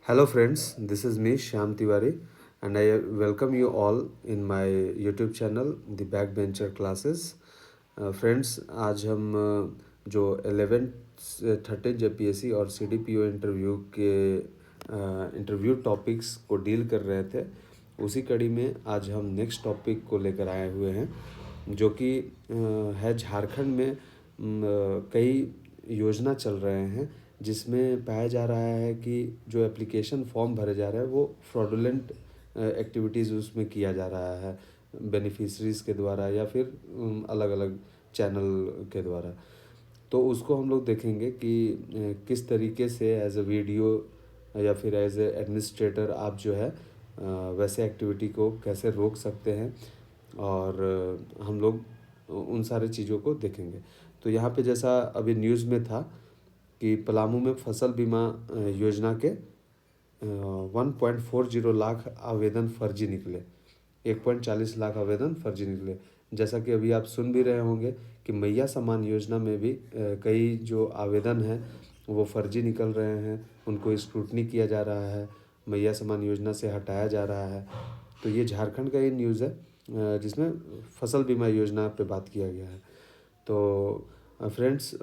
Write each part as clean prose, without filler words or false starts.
Hello, friends. This is me, Shyam Tiwari, and I welcome you all in my YouTube channel, The Backbencher Classes. Friends आज हम जो 11th से 13 JPSC और CDPO interview के interview topics को deal कर रहे थे, उसी कड़ी में आज हम नेक्स्ट टॉपिक को लेकर आए हुए हैं, जो कि है झारखंड में कई योजना चल रहे हैं जिसमें पाया जा रहा है कि जो एप्लीकेशन फॉर्म भरे जा रहे हैं वो फ्रॉडुलेंट एक्टिविटीज़ उसमें किया जा रहा है बेनिफिशरीज के द्वारा या फिर अलग अलग चैनल के द्वारा। तो उसको हम लोग देखेंगे कि किस तरीके से एज अ वीडियो या फिर एज ए एडमिनिस्ट्रेटर आप जो है वैसे एक्टिविटी को कैसे रोक सकते हैं, और हम लोग उन सारे चीज़ों को देखेंगे। तो यहाँ पे जैसा अभी न्यूज़ में था कि पलामू में फसल बीमा योजना के 1.40 लाख आवेदन फर्जी निकले। 1.40 लाख आवेदन फर्जी निकले। जैसा कि अभी आप सुन भी रहे होंगे कि मैया सम्मान योजना में भी कई जो आवेदन हैं वो फर्जी निकल रहे हैं, उनको स्क्रूटनी किया जा रहा है, मैया सम्मान योजना से हटाया जा रहा है। तो ये झारखंड का ही न्यूज़ है जिसमें फसल बीमा योजना पे बात किया गया है। तो फ्रेंड्स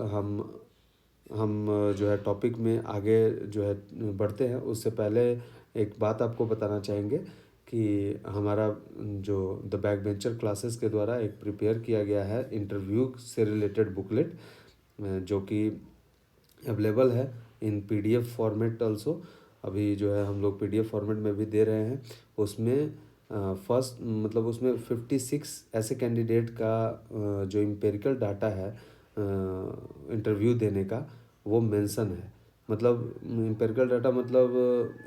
हम जो है टॉपिक में आगे जो है बढ़ते हैं, उससे पहले एक बात आपको बताना चाहेंगे कि हमारा जो द बैक बेंचर क्लासेस के द्वारा एक प्रिपेयर किया गया है इंटरव्यू से रिलेटेड बुकलेट, जो कि अवेलेबल है इन पीडीएफ फॉर्मेट ऑल्सो। अभी जो है हम लोग पीडीएफ फॉर्मेट में भी दे रहे हैं। उसमें फर्स्ट मतलब उसमें 56 ऐसे कैंडिडेट का जो एम्पिरिकल डाटा है इंटरव्यू देने का वो मेंशन है। मतलब एम्पिरिकल डाटा मतलब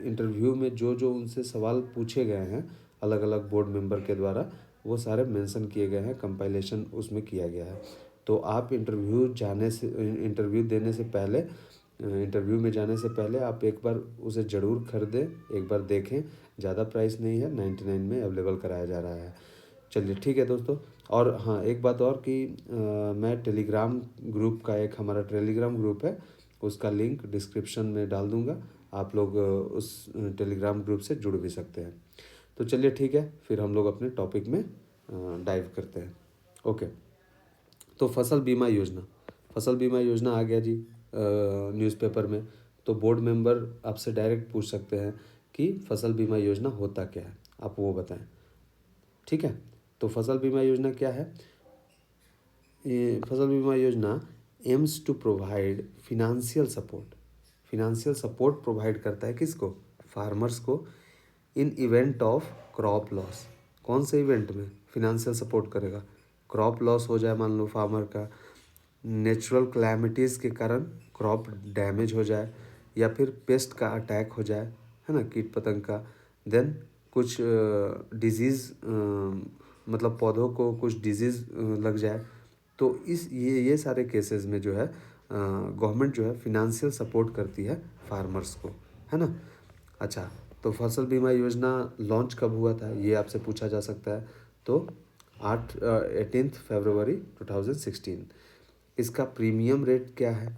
इंटरव्यू में जो जो उनसे सवाल पूछे गए हैं अलग अलग बोर्ड मेंबर के द्वारा, वो सारे मेंशन किए गए हैं, कंपाइलेशन उसमें किया गया है। तो आप इंटरव्यू देने से पहले इंटरव्यू में जाने से पहले आप एक बार उसे ज़रूर खरीदें, एक बार देखें। ज़्यादा प्राइस नहीं है, 99 में अवेलेबल कराया जा रहा है। चलिए ठीक है दोस्तों। और हाँ, एक बात और कि मैं टेलीग्राम ग्रुप का एक हमारा टेलीग्राम ग्रुप है, उसका लिंक डिस्क्रिप्शन में डाल दूँगा। आप लोग उस टेलीग्राम ग्रुप से जुड़ भी सकते हैं। तो चलिए ठीक है, फिर हम लोग अपने टॉपिक में डाइव करते हैं। ओके। तो फसल बीमा योजना आ गया जी न्यूज़पेपर में। तो बोर्ड मेंबर आपसे डायरेक्ट पूछ सकते हैं कि फसल बीमा योजना होता क्या है, आप वो बताएं। ठीक है। तो फसल बीमा योजना क्या है? ये फसल बीमा योजना aims to provide financial support provide करता है किसको? फार्मर्स को, in event of crop loss. कौन से इवेंट में फिनेंशियल सपोर्ट करेगा? क्रॉप लॉस हो जाए मान लो फार्मर का, नेचुरल क्लैमिटीज़ के कारण क्रॉप डैमेज हो जाए, या फिर पेस्ट का अटैक हो जाए, है ना, कीट पतंग का। देन कुछ डिजीज़ मतलब पौधों को कुछ डिजीज़ लग जाए। तो ये सारे केसेस में जो है गवर्नमेंट जो है फिनेंशियल सपोर्ट करती है फार्मर्स को, है ना। अच्छा, तो फसल बीमा योजना लॉन्च कब हुआ था ये आपसे पूछा जा सकता है। तो 18 फरवरी 2016। इसका प्रीमियम रेट क्या है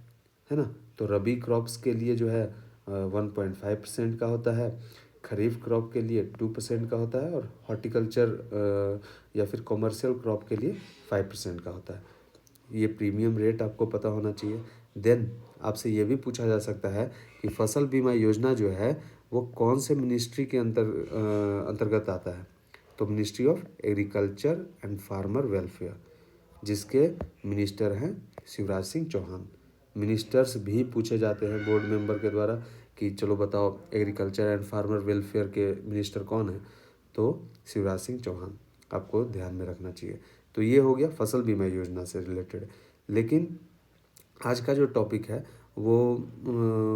ना। तो रबी क्रॉप्स के लिए जो है 1.5% का होता है, खरीफ क्रॉप के लिए 2% का होता है, और हॉर्टिकल्चर या फिर कॉमर्शियल क्रॉप के लिए 5% का होता है। ये प्रीमियम रेट आपको पता होना चाहिए। देन आपसे ये भी पूछा जा सकता है कि फसल बीमा योजना जो है वो कौन से मिनिस्ट्री के अंतर्गत आता है। तो ministry of agriculture and farmer welfare, जिसके मिनिस्टर हैं शिवराज सिंह चौहान। मिनिस्टर्स भी पूछे जाते हैं बोर्ड मेंबर के द्वारा कि चलो बताओ एग्रीकल्चर एंड फार्मर वेलफेयर के मिनिस्टर कौन है। तो शिवराज सिंह चौहान, आपको ध्यान में रखना चाहिए। तो ये हो गया फसल बीमा योजना से रिलेटेड। लेकिन आज का जो टॉपिक है वो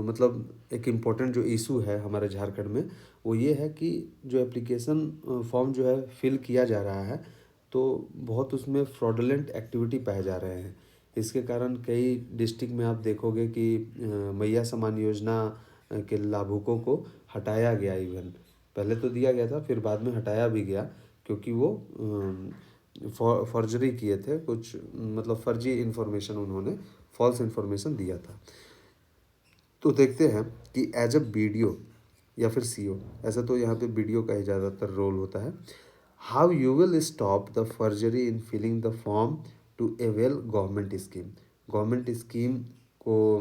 मतलब एक इम्पोर्टेंट जो इशू है हमारे झारखंड में, वो ये है कि जो एप्लीकेशन फॉर्म जो है फिल किया जा रहा है, तो बहुत उसमें फ्रॉडलेंट एक्टिविटी पाए जा रहे हैं। इसके कारण कई डिस्ट्रिक्ट में आप देखोगे कि मैया सम्मान योजना के लाभुकों को हटाया गया। इवन पहले तो दिया गया था, फिर बाद में हटाया भी गया, क्योंकि वो फॉर्जरी किए थे कुछ, मतलब फर्जी इन्फॉर्मेशन, उन्होंने फॉल्स इन्फॉर्मेशन दिया था। तो देखते हैं कि एज अ वीडियो या फिर सीओ, ऐसा तो यहाँ पे बीडीओ का ही ज़्यादातर रोल होता है। How you will stop the forgery in filling the form to avail government scheme. Government scheme को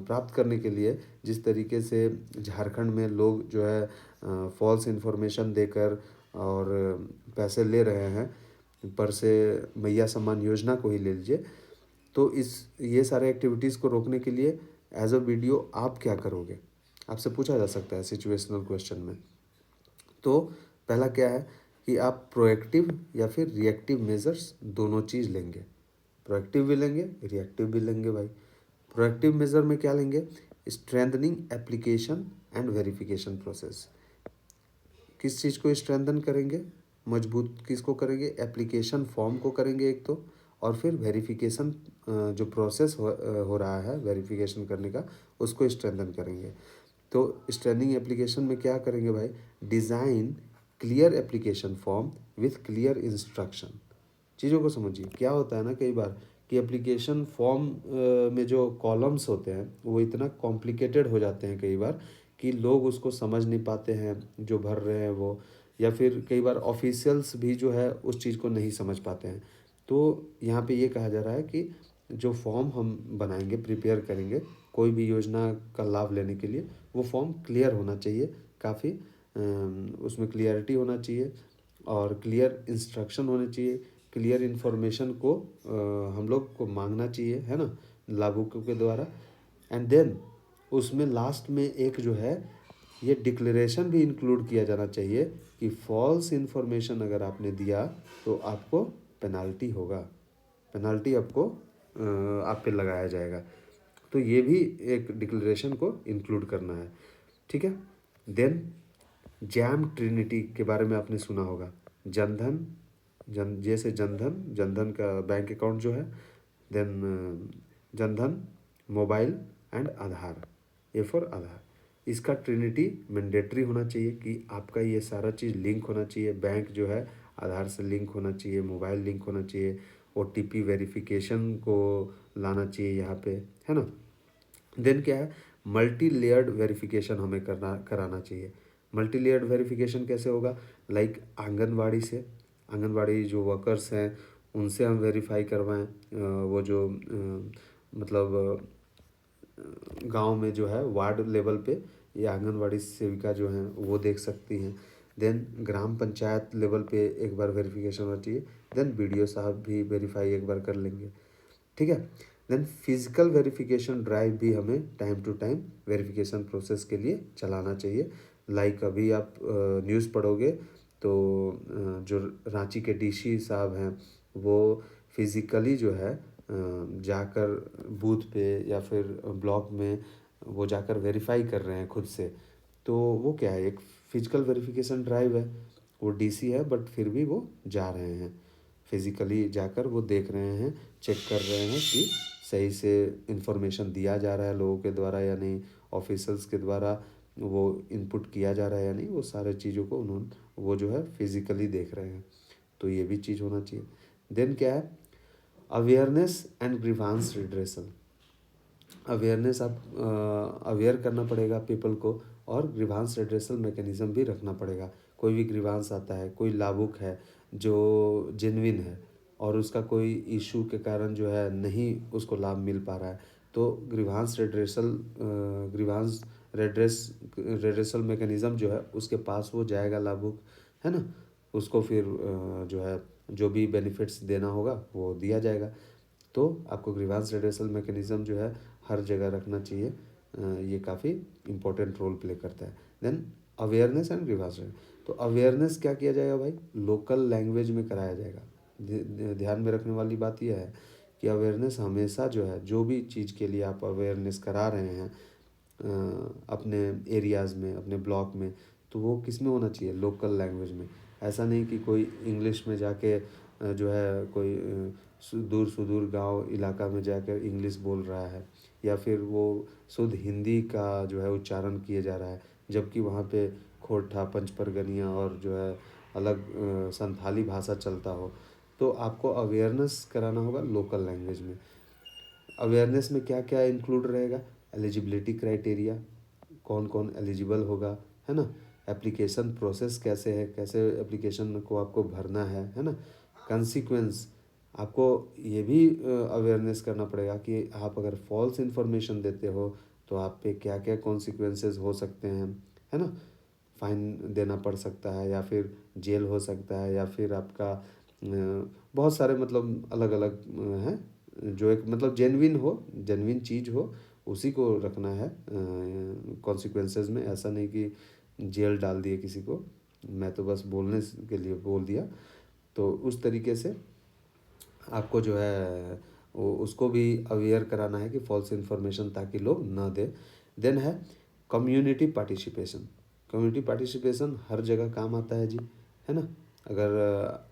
प्राप्त करने के लिए जिस तरीके से झारखंड में लोग जो है फॉल्स इन्फॉर्मेशन देकर और पैसे ले रहे हैं, पर से मैया सम्मान योजना को ही ले लीजिए, तो इस ये सारे एक्टिविटीज़ को रोकने के लिए एज अ वीडियो आप क्या करोगे, आपसे पूछा जा सकता है सिचुएशनल क्वेश्चन में। तो पहला क्या है कि आप प्रोएक्टिव या फिर रिएक्टिव मेजर्स दोनों चीज़ लेंगे, प्रोएक्टिव भी लेंगे रिएक्टिव भी लेंगे भाई। प्रोएक्टिव मेजर में क्या लेंगे, strengthening application and verification process. किस चीज़ को स्ट्रेंथन करेंगे, मजबूत किसको करेंगे, एप्लीकेशन फॉर्म को करेंगे एक तो, और फिर वेरिफिकेशन जो प्रोसेस हो रहा है वेरिफिकेशन करने का, उसको स्ट्रेंथन करेंगे। तो स्ट्रेंथनिंग एप्लीकेशन में क्या करेंगे भाई, design clear application form with clear instruction. चीज़ों को समझिए, क्या होता है ना कई बार कि एप्लीकेशन फॉर्म में जो कॉलम्स होते हैं वो इतना कॉम्प्लिकेटेड हो जाते हैं कई बार कि लोग उसको समझ नहीं पाते हैं जो भर रहे हैं वो, या फिर कई बार ऑफिशियल्स भी जो है उस चीज़ को नहीं समझ पाते हैं। तो यहाँ पे ये कहा जा रहा है कि जो फॉर्म हम बनाएंगे प्रिपेयर करेंगे कोई भी योजना का लाभ लेने के लिए, वो फॉर्म क्लियर होना चाहिए, काफ़ी उसमें क्लियरिटी होना चाहिए और क्लियर इंस्ट्रक्शन होने चाहिए, क्लियर इन्फॉर्मेशन को हम लोग को मांगना चाहिए, है ना, लाभुकों के द्वारा। एंड देन उसमें लास्ट में एक जो है ये डिक्लेरेशन भी इंक्लूड किया जाना चाहिए कि फॉल्स इन्फॉर्मेशन अगर आपने दिया तो आपको पेनाल्टी होगा, पेनाल्टी आपको आप पे लगाया जाएगा। तो ये भी एक डिक्लेरेशन को इंक्लूड करना है, ठीक है। देन जैम ट्रिनिटी के बारे में आपने सुना होगा, जनधन, जैसे जनधन, जनधन का बैंक अकाउंट जो है, then Jandhan mobile and Aadhaar, A for Aadhaar. इसका ट्रिनिटी मैंडेटरी होना चाहिए कि आपका ये सारा चीज़ लिंक होना चाहिए, बैंक जो है आधार से लिंक होना चाहिए, मोबाइल लिंक होना चाहिए, ओटीपी वेरिफिकेशन को लाना चाहिए यहाँ पे, है ना। देन क्या है, मल्टी लेयर्ड वेरिफिकेशन हमें कराना चाहिए। मल्टी लेयर्ड वेरिफिकेशन कैसे होगा, लाइक आंगनवाड़ी से, आंगनवाड़ी जो वर्कर्स हैं उनसे हम वेरीफाई करवाएं, वो जो मतलब गांव में जो है वार्ड लेवल पे ये आंगनवाड़ी सेविका जो हैं वो देख सकती हैं। देन ग्राम पंचायत लेवल पे एक बार वेरिफिकेशन होना चाहिए, देन बीडीओ साहब भी वेरीफाई एक बार कर लेंगे, ठीक है। देन फिजिकल वेरिफिकेशन ड्राइव भी हमें time to time verification process के लिए चलाना चाहिए। लाइक अभी आप न्यूज़ पढ़ोगे तो जो रांची के डीसी साहब हैं वो फिज़िकली जो है जाकर बूथ पे या फिर ब्लॉक में वो जाकर वेरीफाई कर रहे हैं खुद से। तो वो क्या है, एक फिजिकल वेरिफिकेशन ड्राइव है, वो डीसी है बट फिर भी वो जा रहे हैं फिज़िकली जाकर, वो देख रहे हैं, चेक कर रहे हैं कि सही से इन्फॉर्मेशन दिया जा रहा है लोगों के द्वारा या नहीं, ऑफिसर्स के द्वारा वो इनपुट किया जा रहा है या नहीं, वो सारे चीज़ों को उन्होंने वो जो है फिज़िकली देख रहे हैं। तो ये भी चीज़ होना चाहिए। देन क्या है, awareness and grievance redressal. Awareness आप अवेयर करना पड़ेगा पीपल को, और ग्रीवांस रिड्रेसल मैकेनिज़्म भी रखना पड़ेगा। कोई भी ग्रीवांस आता है, कोई लाभुक है जो जेन्युइन है और उसका कोई इशू के कारण जो है नहीं उसको लाभ मिल पा रहा है, तो grievance redressal grievance redressal mechanism जो है उसके पास वो जाएगा लाभुक, है ना, उसको फिर जो है जो भी बेनिफिट्स देना होगा वो दिया जाएगा। तो आपको ग्रीवांस रिड्रेसल मैकेनिज़्म जो है हर जगह रखना चाहिए, ये काफ़ी इम्पोर्टेंट रोल प्ले करता है। देन अवेयरनेस एंड ग्रीवांस, तो अवेयरनेस क्या किया जाएगा भाई, लोकल लैंग्वेज में कराया जाएगा। ध्यान में रखने वाली बात यह है कि अवेयरनेस हमेशा जो है जो भी चीज़ के लिए आप अवेयरनेस करा रहे हैं अपने एरियाज़ में, अपने ब्लॉक में, तो वो किस में होना चाहिए, लोकल लैंग्वेज में। ऐसा नहीं कि कोई इंग्लिश में जाके जो है कोई दूर सुदूर गांव इलाका में जाकर इंग्लिश बोल रहा है, या फिर वो शुद्ध हिंदी का जो है उच्चारण किए जा रहा है, जबकि वहाँ पे खोरठा पंचपरगनिया और जो है अलग संथाली भाषा चलता हो। तो आपको अवेयरनेस कराना होगा लोकल लैंग्वेज में। अवेयरनेस में क्या क्या इंक्लूड रहेगा, एलिजिबिलिटी क्राइटेरिया, कौन कौन एलिजिबल होगा, है ना? एप्लीकेशन प्रोसेस कैसे है, कैसे एप्लीकेशन को आपको भरना है ना? कंसीक्वेंस आपको ये भी अवेयरनेस करना पड़ेगा कि आप अगर फॉल्स इन्फॉर्मेशन देते हो तो आप पे क्या-क्या कॉन्सिक्वेंसेस हो सकते हैं, है ना? फ़ाइन देना पड़ सकता है या फिर जेल हो सकता है या फिर आपका बहुत सारे मतलब अलग-अलग हैं जो एक मतलब जेन्युइन चीज़ हो उसी को रखना है कॉन्सिक्वेंसेस में। ऐसा नहीं कि जेल डाल दिए किसी को, मैं तो बस बोलने के लिए बोल दिया। तो उस तरीके से आपको जो है वो उसको भी अवेयर कराना है कि फॉल्स इन्फॉर्मेशन ताकि लोग ना दें। देन है कम्युनिटी पार्टिसिपेशन। कम्युनिटी पार्टिसिपेशन हर जगह काम आता है जी, है ना? अगर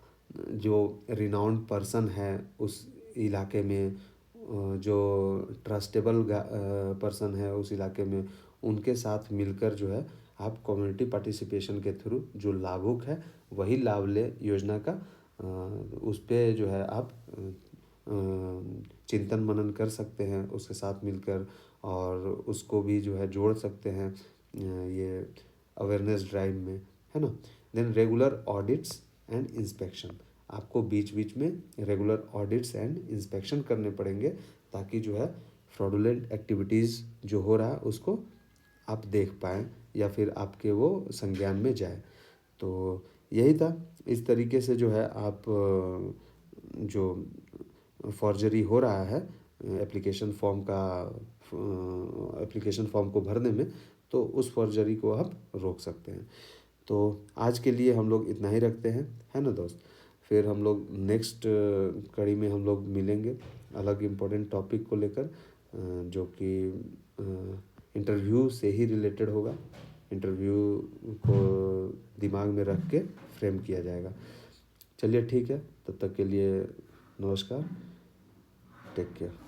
जो रिनाउंड पर्सन है उस इलाके में जो ट्रस्टेबल पर्सन है उस इलाके में, उनके साथ मिलकर जो है आप कम्युनिटी पार्टिसिपेशन के थ्रू जो लाभुक है वही लाभ ले योजना का, उस पे जो है आप चिंतन मनन कर सकते हैं उसके साथ मिलकर और उसको भी जो है जोड़ सकते हैं ये अवेयरनेस ड्राइव में, है ना? Then regular audits and inspection, आपको बीच बीच में रेगुलर ऑडिट्स एंड इंस्पेक्शन करने पड़ेंगे ताकि जो है फ्रॉडुलेंट एक्टिविटीज़ जो हो रहा है उसको आप देख पाएँ या फिर आपके वो संज्ञान में जाए। तो यही था। इस तरीके से जो है आप जो फॉर्जरी हो रहा है एप्लीकेशन फॉर्म का एप्लीकेशन फॉर्म को भरने में, तो उस फॉर्जरी को आप रोक सकते हैं। तो आज के लिए हम लोग इतना ही रखते हैं, है ना दोस्त? फिर हम लोग नेक्स्ट कड़ी में हम लोग मिलेंगे अलग इम्पोर्टेंट टॉपिक को लेकर, जो कि इंटरव्यू से ही रिलेटेड होगा। इंटरव्यू को दिमाग में रख के फ्रेम किया जाएगा। चलिए ठीक है, तब तक के लिए नमस्कार, टेक केयर।